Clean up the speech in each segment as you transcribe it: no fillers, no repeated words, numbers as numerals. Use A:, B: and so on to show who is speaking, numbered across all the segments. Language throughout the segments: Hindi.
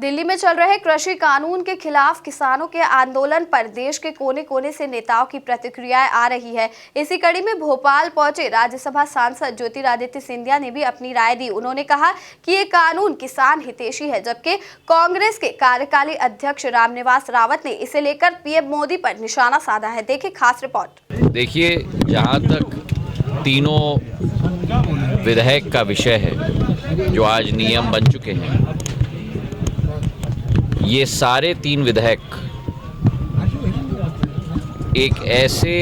A: दिल्ली में चल रहे कृषि कानून के खिलाफ किसानों के आंदोलन पर देश के कोने कोने से नेताओं की प्रतिक्रियाएं आ रही है। इसी कड़ी में भोपाल पहुंचे राज्यसभा सांसद ज्योतिरादित्य सिंधिया ने भी अपनी राय दी। उन्होंने कहा कि ये कानून किसान हितैषी है, जबकि कांग्रेस के कार्यकारी अध्यक्ष रामनिवास रावत ने इसे लेकर पीएम मोदी पर निशाना साधा है। देखिए खास रिपोर्ट।
B: देखिए, जहाँ तक तीनों विधेयक का विषय है जो आज नियम बन चुके हैं, ये सारे तीन विधेयक एक ऐसे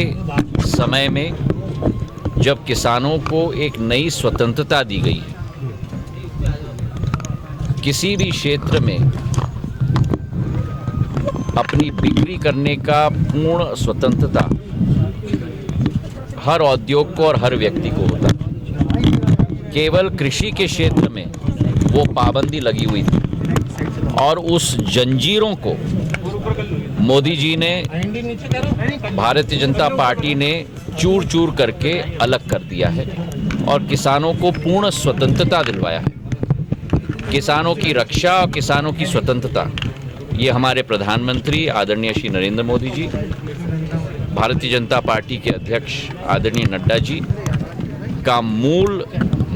B: समय में जब किसानों को एक नई स्वतंत्रता दी गई है, किसी भी क्षेत्र में अपनी बिक्री करने का पूर्ण स्वतंत्रता हर उद्योग को और हर व्यक्ति को होता है। केवल कृषि के क्षेत्र में वो पाबंदी लगी हुई थी और उस जंजीरों को मोदी जी ने, भारतीय जनता पार्टी ने चूर चूर करके अलग कर दिया है और किसानों को पूर्ण स्वतंत्रता दिलवाया है। किसानों की रक्षा और किसानों की स्वतंत्रता, ये हमारे प्रधानमंत्री आदरणीय श्री नरेंद्र मोदी जी, भारतीय जनता पार्टी के अध्यक्ष आदरणीय नड्डा जी का मूल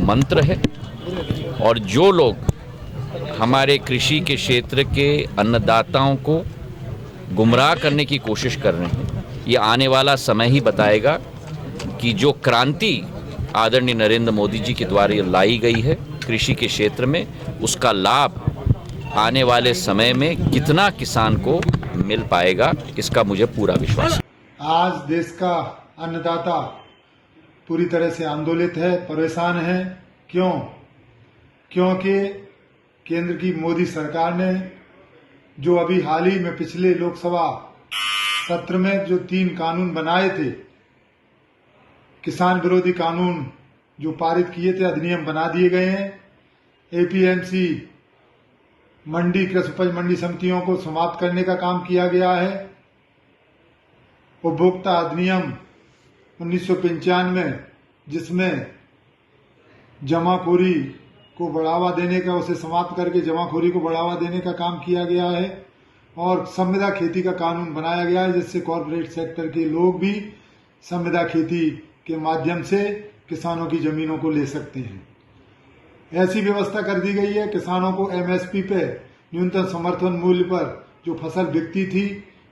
B: मंत्र है। और जो लोग हमारे कृषि के क्षेत्र के अन्नदाताओं को गुमराह करने की कोशिश कर रहे हैं, ये आने वाला समय ही बताएगा कि जो क्रांति आदरणीय नरेंद्र मोदी जी के द्वारा लाई गई है कृषि के क्षेत्र में, उसका लाभ आने वाले समय में कितना किसान को मिल पाएगा, इसका मुझे पूरा विश्वास है।
C: आज देश का अन्नदाता पूरी तरह से आंदोलित है, परेशान है। क्योंकि केंद्र की मोदी सरकार ने जो अभी हाल ही में पिछले लोकसभा सत्र में जो 3 कानून बनाए थे, किसान विरोधी कानून जो पारित किए थे, अधिनियम बना दिए गए हैं। एपीएमसी मंडी, कृषि उपज मंडी समितियों को समाप्त करने का काम किया गया है। उपभोक्ता अधिनियम 1995 जिसमें जमाखोरी को बढ़ावा देने का, उसे समाप्त करके जमाखोरी को बढ़ावा देने का काम किया गया है। और संविदा खेती का कानून बनाया गया है, जिससे कॉर्पोरेट सेक्टर के लोग भी संविदा खेती के माध्यम से किसानों की जमीनों को ले सकते हैं। ऐसी व्यवस्था कर दी गई है, किसानों को एमएसपी पे, न्यूनतम समर्थन मूल्य पर जो फसल बिकती थी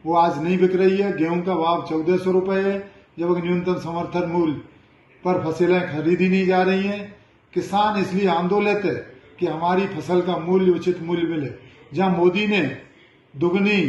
C: वो आज नहीं बिक रही है। गेहूं का भाव 1400 रुपए है, जबकि न्यूनतम समर्थन मूल्य पर फसलें खरीदी नहीं जा रही हैं। किसान इसलिए आंदोलित है कि हमारी फसल का मूल्य, उचित मूल्य मिले। जहां मोदी ने दुगनी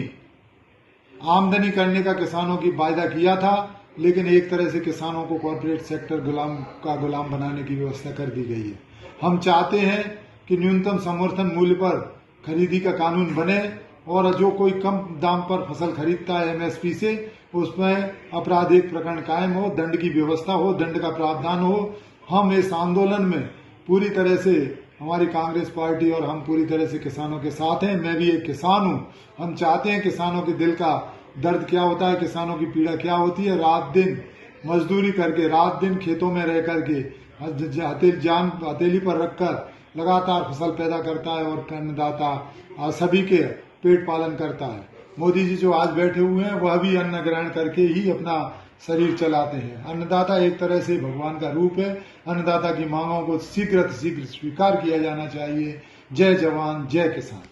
C: आमदनी करने का किसानों की वायदा किया था, लेकिन एक तरह से किसानों को कॉर्पोरेट सेक्टर गुलाम बनाने की व्यवस्था कर दी गई है। हम चाहते हैं कि न्यूनतम समर्थन मूल्य पर खरीदी का कानून बने और जो कोई कम दाम पर फसल खरीदता है एमएसपी से, उसमें आपराधिक प्रकरण कायम हो, दंड की व्यवस्था हो, दंड का प्रावधान हो। हम इस आंदोलन में पूरी तरह से, हमारी कांग्रेस पार्टी और हम पूरी तरह से किसानों के साथ हैं। मैं भी एक किसान हूं। हम चाहते हैं किसानों के दिल का दर्द क्या होता है, किसानों की पीड़ा क्या होती है। रात दिन मजदूरी करके, रात दिन खेतों में रह करके, हथेली पर रखकर लगातार फसल पैदा करता है और अन्नदाता सभी के पेट पालन करता है। मोदी जी जो आज बैठे हुए हैं, वह भी अन्न ग्रहण करके ही अपना शरीर चलाते हैं। अन्नदाता एक तरह से भगवान का रूप है। अन्नदाता की मांगों को शीघ्र स्वीकार किया जाना चाहिए। जय जवान, जय किसान।